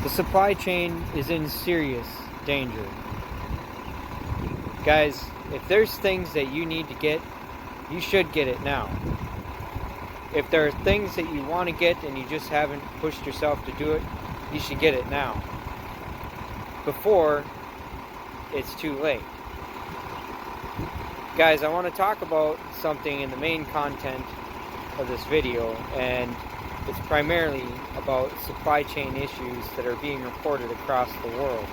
The supply chain is in serious danger. Guys, if there's things that you need to get, you should get it now. If there are things that you want to get and you just haven't pushed yourself to do it, you should get it now, before it's too late. Guys, I want to talk about something in the main content of this video, and it's primarily about supply chain issues that are being reported across the world.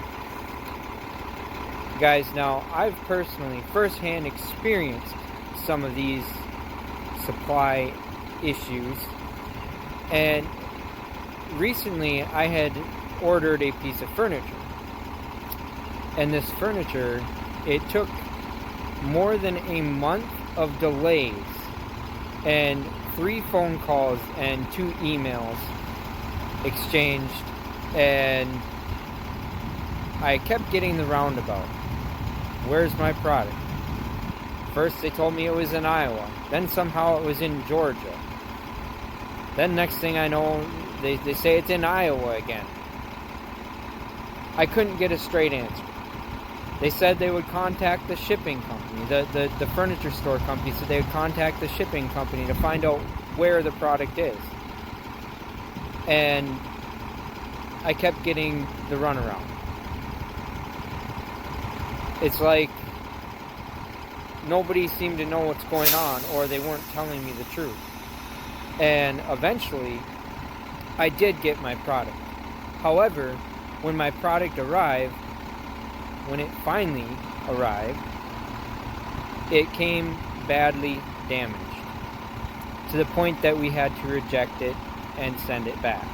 Guys, now I've personally firsthand experienced some of these supply issues, and recently I had ordered a piece of furniture, and this furniture, it took more than a month of delays and 3 phone calls and 2 emails exchanged, and I kept getting the roundabout. Where's my product? First they told me it was in Iowa, then somehow it was in Georgia. Then next thing I know, they say it's in Iowa again. I couldn't get a straight answer. They said they would contact the shipping company, the furniture store company, so they would contact the shipping company to find out where the product is. And I kept getting the runaround. It's like nobody seemed to know what's going on, or they weren't telling me the truth. And eventually, I did get my product. However, when my product arrived, when it finally arrived, it came badly damaged, to the point that we had to reject it and send it back.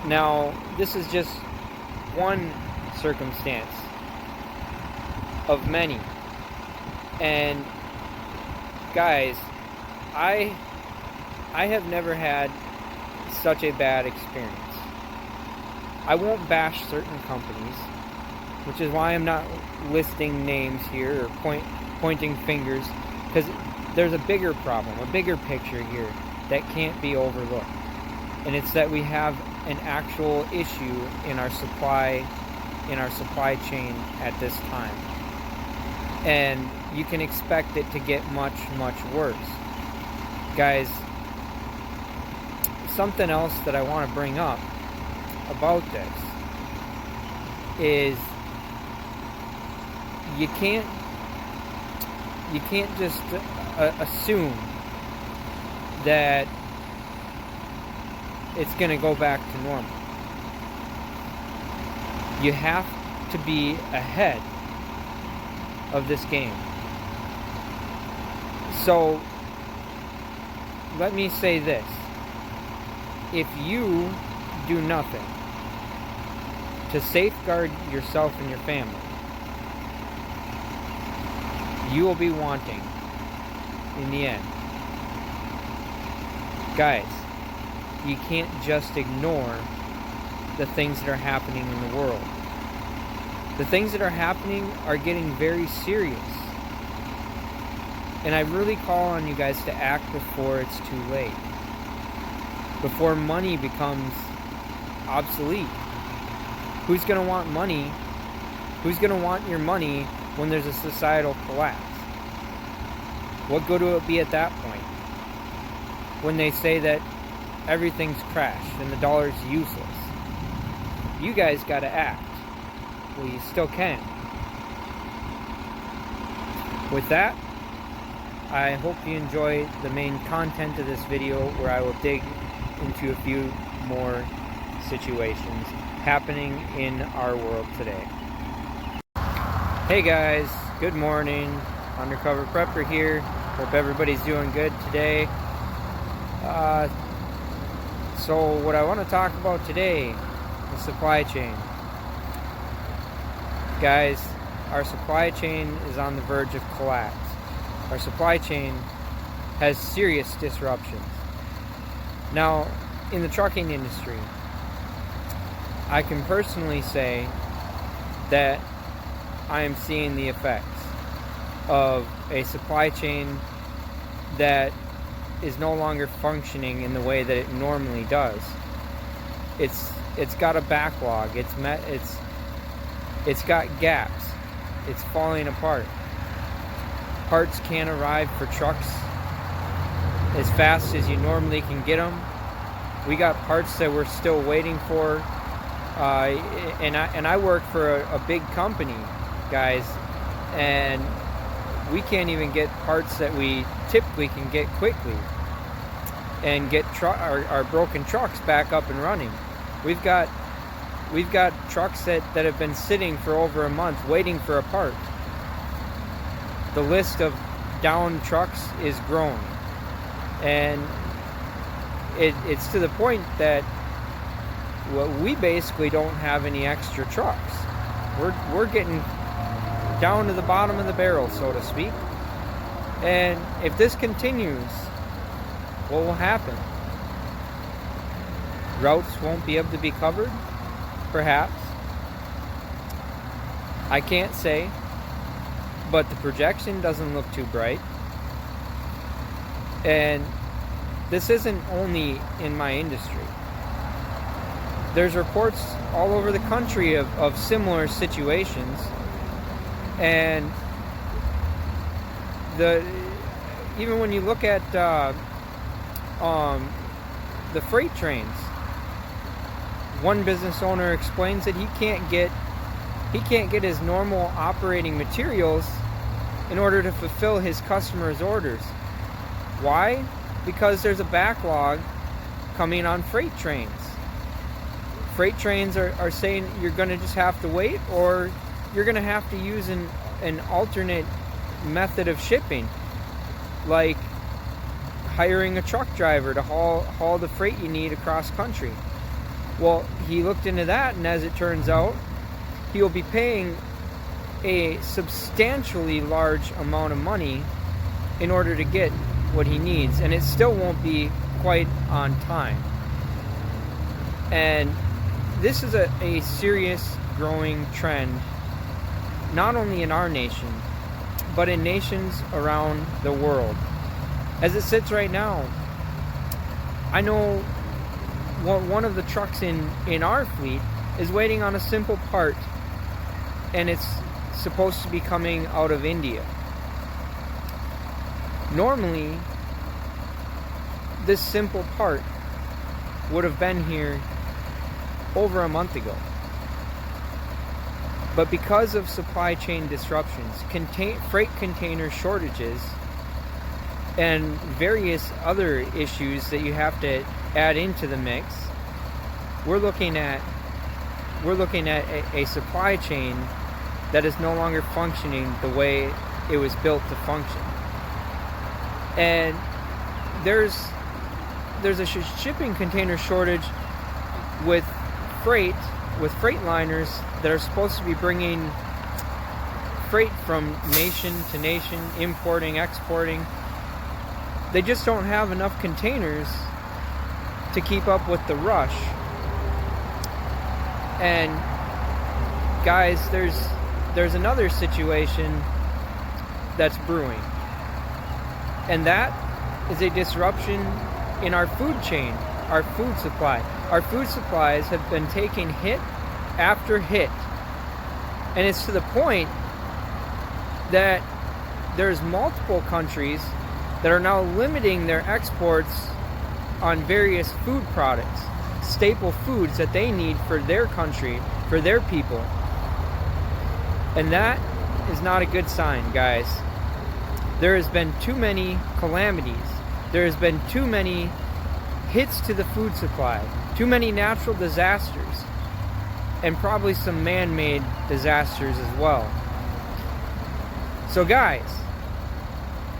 Now, this is just one circumstance of many. And guys, I have never had such a bad experience. I won't bash certain companies, which is why I'm not listing names here or pointing fingers, because there's a bigger problem, a bigger picture here that can't be overlooked. And it's that we have an actual issue in our supply chain at this time. And you can expect it to get much, much worse. Guys, something else that I want to bring up about this is you can't just assume that it's going to go back to normal. You have to be ahead of this game. So let me say this: if you do nothing to safeguard yourself and your family, you will be wanting in the end. Guys, you can't just ignore the things that are happening in the world. The things that are happening are getting very serious. And I really call on you guys to act before it's too late. Before money becomes obsolete. Who's going to want money? Who's going to want your money when there's a societal collapse? What good will it be at that point? When they say that everything's crashed and the dollar's useless. You guys got to act. Well, you still can. With that, I hope you enjoy the main content of this video, where I will dig into a few more situations happening in our world today. Hey guys, good morning. Undercover Prepper here. Hope everybody's doing good today. So what I want to talk about today, the supply chain. Guys, our supply chain is on the verge of collapse. Our supply chain has serious disruptions. Now, in the trucking industry, I can personally say that I am seeing the effects of a supply chain that is no longer functioning in the way that it normally does. it's got a backlog. It's got gaps. It's falling apart. Parts can't arrive for trucks as fast as you normally can get them. We got parts that we're still waiting for. And I work for a big company, guys, and we can't even get parts that we typically can get quickly and get our broken trucks back up and running. We've got trucks that have been sitting for over a month waiting for a part. The list of down trucks is growing, and it's to the point that we basically don't have any extra trucks. We're getting down to the bottom of the barrel, so to speak. And if this continues, what will happen? Routes won't be able to be covered? Perhaps. I can't say, but the projection doesn't look too bright. And this isn't only in my industry. There's reports all over the country of similar situations, and even when you look at the freight trains, one business owner explains that he can't get his normal operating materials in order to fulfill his customers' orders. Why? Because there's a backlog coming on freight trains. Freight trains are saying you're going to just have to wait, or you're going to have to use an alternate method of shipping, like hiring a truck driver to haul the freight you need across country. Well, he looked into that, and as it turns out, he'll be paying a substantially large amount of money in order to get what he needs, and it still won't be quite on time. And this is a serious growing trend, not only in our nation, but in nations around the world. As it sits right now, I know one of the trucks in our fleet is waiting on a simple part, and it's supposed to be coming out of India. Normally, this simple part would have been here over a month ago. But because of supply chain disruptions, freight container shortages, and various other issues that you have to add into the mix, we're looking at a supply chain that is no longer functioning the way it was built to function. And there's a shipping container shortage with freight liners that are supposed to be bringing freight from nation to nation, importing, exporting. They just don't have enough containers to keep up with the rush. And guys, there's another situation that's brewing, and that is a disruption in our food chain, our food supply. Our food supplies have been taking hit after hit, and it's to the point that there's multiple countries that are now limiting their exports on various food products, staple foods that they need for their country, for their people. And that is not a good sign, guys. There has been too many calamities. There has been too many hits to the food supply, too many natural disasters, and probably some man-made disasters as well. So guys,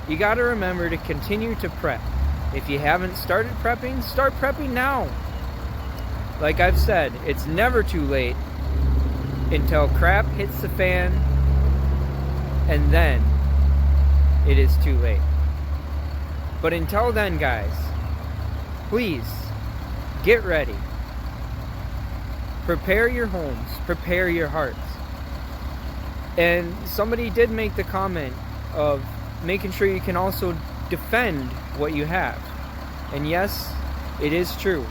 you got to remember to continue to prep. If you haven't started prepping, start prepping now. Like I've said, it's never too late until crap hits the fan, and then it is too late. But until then, guys, please get ready. Prepare your homes, prepare your hearts. And somebody did make the comment of making sure you can also defend what you have. And yes, it is true,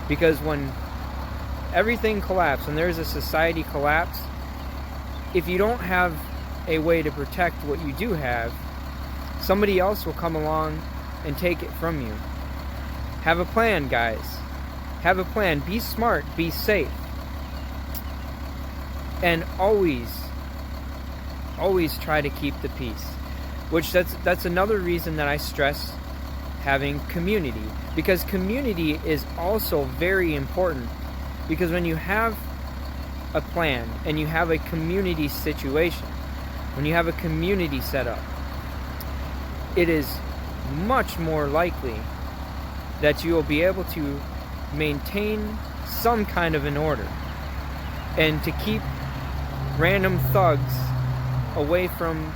because when everything collapse, when there's a society collapse, if you don't have a way to protect what you do have, somebody else will come along and take it from you. Have a plan, guys. Have a plan. Be smart. Be safe. And always try to keep the peace. Which that's another reason that I stress having community. Because community is also very important. Because when you have a plan and you have a community situation, when you have a community set up, it is much more likely that you will be able to maintain some kind of an order and to keep random thugs away from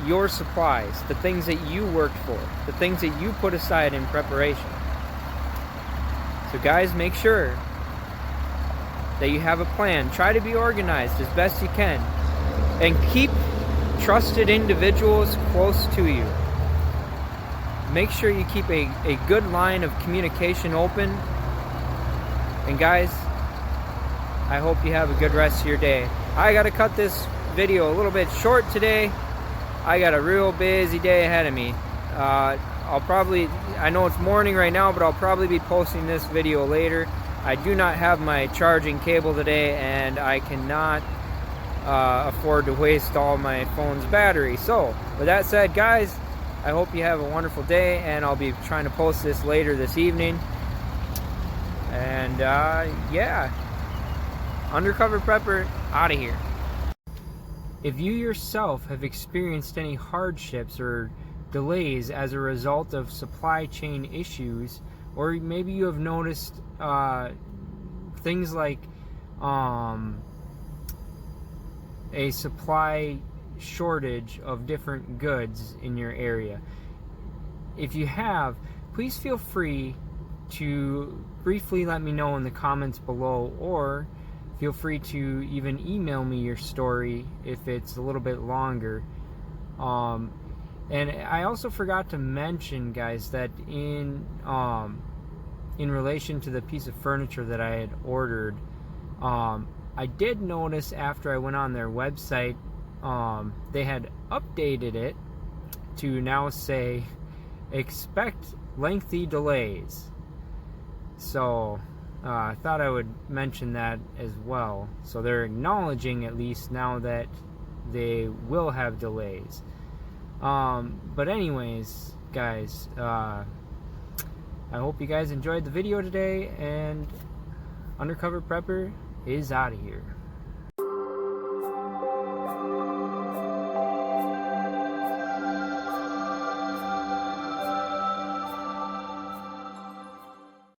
your supplies, the things that you worked for, the things that you put aside in preparation. So guys, make sure that you have a plan. Try to be organized as best you can, and keep trusted individuals close to you. Make sure you keep a good line of communication open. And guys, I hope you have a good rest of your day. I gotta cut this video a little bit short today. I got a real busy day ahead of me. I know it's morning right now, but I'll probably be posting this video later. I do not have my charging cable today, and I cannot afford to waste all my phone's battery. So, with that said, guys, I hope you have a wonderful day, and I'll be trying to post this later this evening. And, yeah. Undercover Prepper, out of here. If you yourself have experienced any hardships or delays as a result of supply chain issues, or maybe you have noticed things like a supply shortage of different goods in your area. If you have, please feel free to briefly let me know in the comments below, or feel free to even email me your story if it's a little bit longer. And I also forgot to mention, guys, that in relation to the piece of furniture that I had ordered, I did notice after I went on their website, they had updated it to now say, expect lengthy delays. So I thought I would mention that as well. So they're acknowledging at least now that they will have delays. But anyways, guys, I hope you guys enjoyed the video today, and Undercover Prepper is out of here.